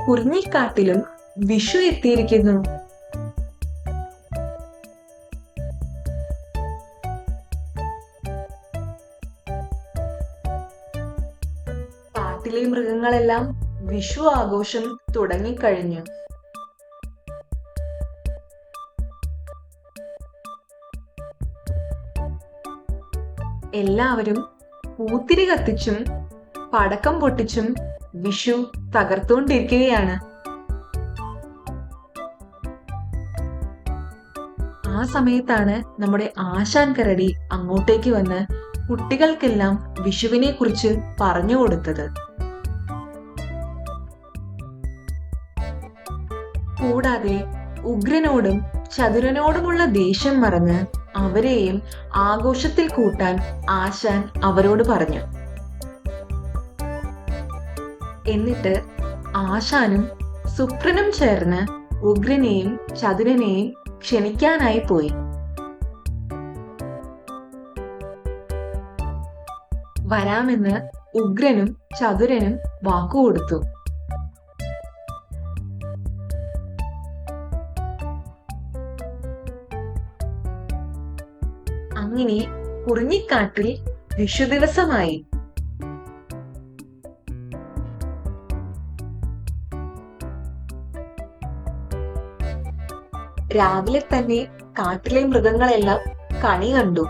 കുറിഞ്ഞിക്കാട്ടിലും വിഷു എത്തിയിരിക്കുന്നു. കാട്ടിലെ മൃഗങ്ങളെല്ലാം വിഷു ആഘോഷം തുടങ്ങിക്കഴിഞ്ഞു. എല്ലാവരും പൂത്തിരി കത്തിച്ചും പടക്കം പൊട്ടിച്ചും വിഷു തകർത്തുകൊണ്ടിരിക്കുകയാണ്. ആ സമയത്താണ് നമ്മുടെ ആശാൻ കരടി അങ്ങോട്ടേക്ക് വന്ന് കുട്ടികൾക്കെല്ലാം വിഷുവിനെ കുറിച്ച് പറഞ്ഞു കൊടുത്തത്. കൂടാതെ ഉഗ്രനോടും ചതുരനോടുമുള്ള ദേഷ്യം മറന്ന് അവരെയും ആഘോഷത്തിൽ കൂട്ടാൻ ആശാൻ അവരോട് പറഞ്ഞു. എന്നിട്ട് ആശാനും സുപ്രനും ചേർന്ന് ഉഗ്രനെയും ചതുരനെയും ക്ഷണിക്കാനായി പോയി. വരാമെന്ന് ഉഗ്രനും ചതുരനും വാക്കുകൊടുത്തു. അങ്ങനെ കുറിഞ്ഞിക്കാട്ടിൽ വിഷു ദിവസമായി. രാവിലെ തന്നെ കാട്ടിലെ മൃഗങ്ങളെല്ലാം കണി കണ്ടു.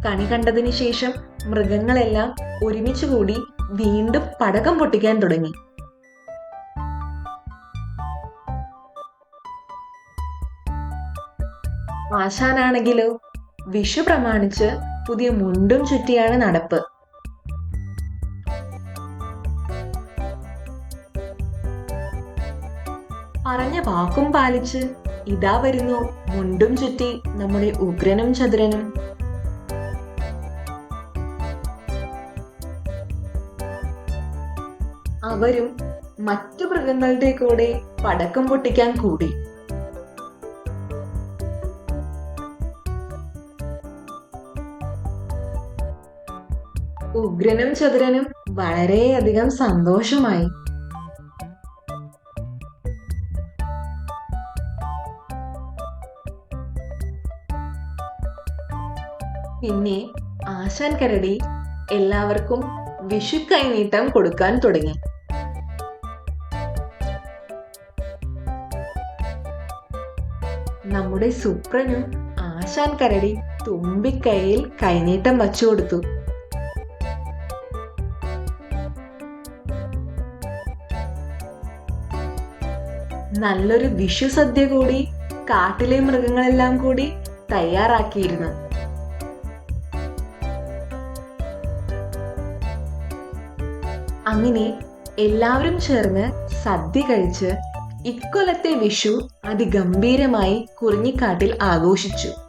കണി കണ്ടതിന് ശേഷം മൃഗങ്ങളെല്ലാം ഒരുമിച്ചുകൂടി വീണ്ടും പടക്കം പൊട്ടിക്കാൻ തുടങ്ങി. ആശാനാണെങ്കിലോ വിഷു പ്രമാണിച്ച് പുതിയ മുണ്ടും ചുറ്റിയാണ് നടപ്പ്. പറഞ്ഞ വാക്കും പാലിച്ച് ഇതാ വരുന്നു മുണ്ടും ചുറ്റി നമ്മുടെ ഉഗ്രനും ചതുരനും. അവരും മറ്റു മൃഗങ്ങളുടെ കൂടെ പടക്കം പൊട്ടിക്കാൻ കൂടി. ഉഗ്രനും ചതുരനും വളരെയധികം സന്തോഷമായി. പിന്നെ ആശാൻ കരടി എല്ലാവർക്കും വിഷു കൈനീട്ടം കൊടുക്കാൻ തുടങ്ങി. നമ്മുടെ സുപ്രനും ആശാൻ കരടി തുമ്പിക്കൈയിൽ കൈനീട്ടം വച്ചു കൊടുത്തു. നല്ലൊരു വിഷു സദ്യ കൂടി കാട്ടിലെ മൃഗങ്ങളെല്ലാം കൂടി തയ്യാറാക്കിയിരുന്നു. അങ്ങനെ എല്ലാവരും ചേർന്ന് സദ്യ കഴിച്ച് ഇക്കൊല്ലത്തെ വിഷു അതിഗംഭീരമായി കുറിഞ്ഞിക്കാട്ടിൽ ആഘോഷിച്ചു.